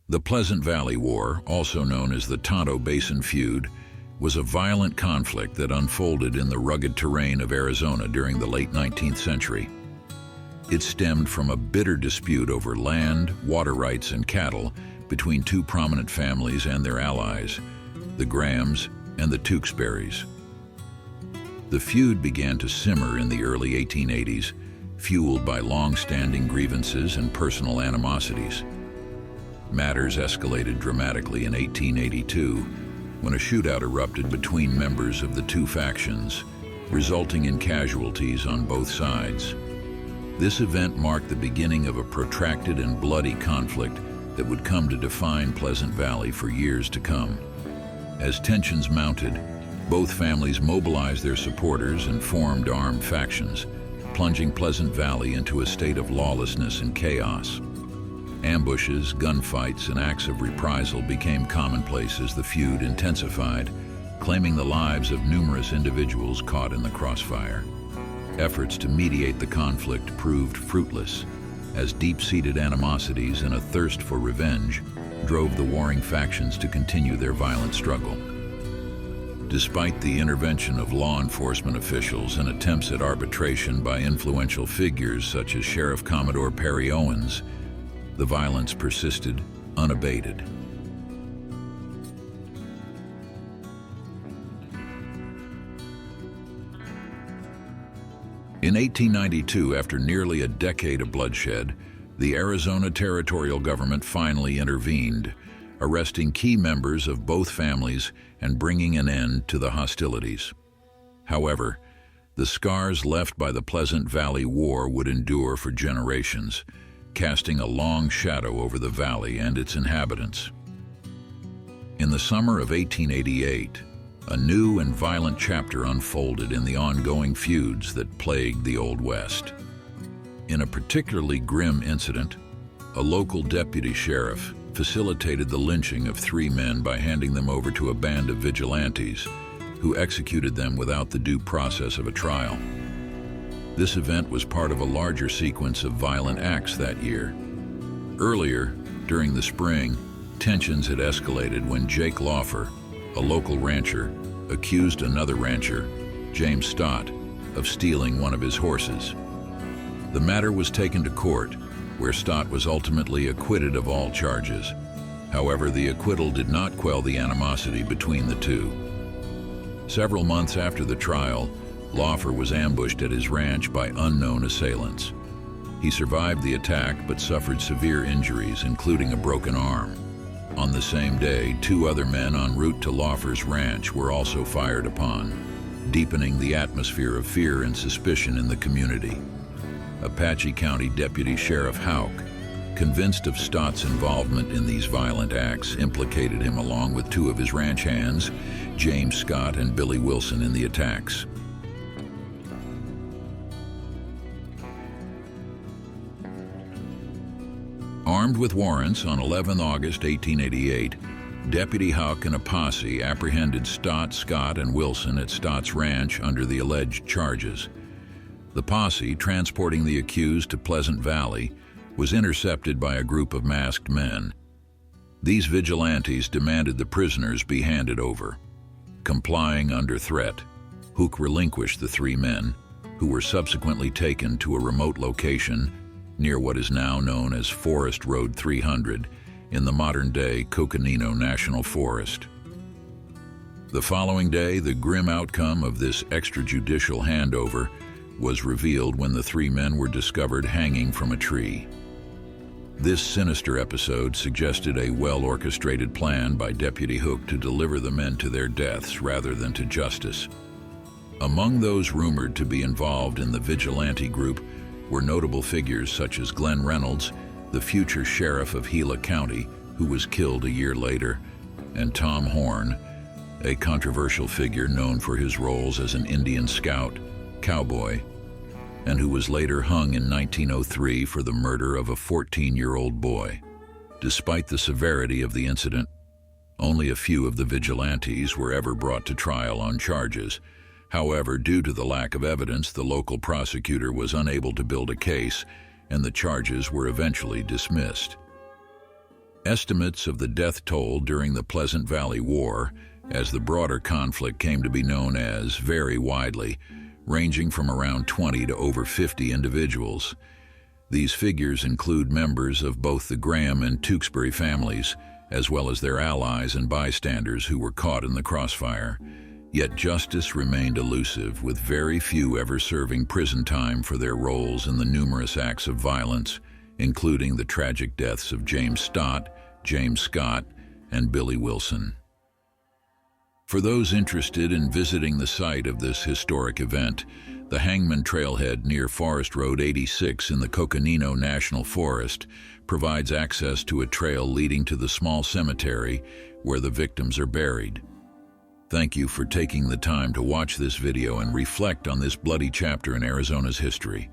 The Pleasant Valley War, also known as the Tonto Basin Feud, was a violent conflict that unfolded in the rugged terrain of Arizona during the late 19th century. It stemmed from a bitter dispute over land, water rights, and cattle between two prominent families and their allies, the Grahams and the Tewksburys. The feud began to simmer in the early 1880s, fueled by long-standing grievances and personal animosities. Matters escalated dramatically in 1882 when a shootout erupted between members of the two factions, resulting in casualties on both sides. This event marked the beginning of a protracted and bloody conflict that would come to define Pleasant Valley for years to come. As tensions mounted, both families mobilized their supporters and formed armed factions, plunging Pleasant Valley into a state of lawlessness and chaos. Ambushes, gunfights, and acts of reprisal became commonplace as the feud intensified, claiming the lives of numerous individuals caught in the crossfire. Efforts to mediate the conflict proved fruitless, as deep-seated animosities and a thirst for revenge drove the warring factions to continue their violent struggle. Despite the intervention of law enforcement officials and attempts at arbitration by influential figures such as Sheriff Commodore Perry Owens, the violence persisted unabated. In 1892, after nearly a decade of bloodshed, the Arizona territorial government finally intervened, arresting key members of both families and bringing an end to the hostilities. However, the scars left by the Pleasant Valley War would endure for generations, casting a long shadow over the valley and its inhabitants. In the summer of 1888, a new and violent chapter unfolded in the ongoing feuds that plagued the Old West. In a particularly grim incident, a local deputy sheriff facilitated the lynching of 3 men by handing them over to a band of vigilantes who executed them without the due process of a trial. This event was part of a larger sequence of violent acts that year. Earlier, during the spring, tensions had escalated when Jake Lawfer, a local rancher, accused another rancher, James Stott, of stealing one of his horses. The matter was taken to court, where Stott was ultimately acquitted of all charges. However, the acquittal did not quell the animosity between the two. Several months after the trial, Lawfer was ambushed at his ranch by unknown assailants. He survived the attack but suffered severe injuries, including a broken arm. On the same day, 2 other men en route to Lawfer's ranch were also fired upon, deepening the atmosphere of fear and suspicion in the community. Apache County Deputy Sheriff Houck, convinced of Stott's involvement in these violent acts, implicated him along with 2 of his ranch hands, James Stott and Billy Wilson, in the attacks. Armed with warrants, on 11 August 1888, Deputy Houck and a posse apprehended Stott, Scott, and Wilson at Stott's ranch under the alleged charges. The posse, transporting the accused to Pleasant Valley, was intercepted by a group of masked men. These vigilantes demanded the prisoners be handed over. Complying under threat, Houck relinquished the 3 men, who were subsequently taken to a remote location near what is now known as Forest Road 300 in the modern-day Coconino National Forest. The following day, the grim outcome of this extrajudicial handover was revealed when the 3 men were discovered hanging from a tree. This sinister episode suggested a well-orchestrated plan by Deputy Houck to deliver the men to their deaths rather than to justice. Among those rumored to be involved in the vigilante group were notable figures such as Glenn Reynolds, the future sheriff of Gila County, who was killed a year later, and Tom Horn, a controversial figure known for his roles as an Indian scout, cowboy, and who was later hung in 1903 for the murder of a 14-year-old boy. Despite the severity of the incident, only a few of the vigilantes were ever brought to trial on charges. However, due to the lack of evidence, the local prosecutor was unable to build a case, and the charges were eventually dismissed. Estimates of the death toll during the Pleasant Valley War, as the broader conflict came to be known as, vary widely, ranging from around 20 to over 50 individuals. These figures include members of both the Graham and Tewksbury families, as well as their allies and bystanders who were caught in the crossfire. Yet justice remained elusive, with very few ever serving prison time for their roles in the numerous acts of violence, including the tragic deaths of James Stott, James Scott, and Billy Wilson. For those interested in visiting the site of this historic event, the Hangman Trailhead near Forest Road 86 in the Coconino National Forest provides access to a trail leading to the small cemetery where the victims are buried. Thank you for taking the time to watch this video and reflect on this bloody chapter in Arizona's history.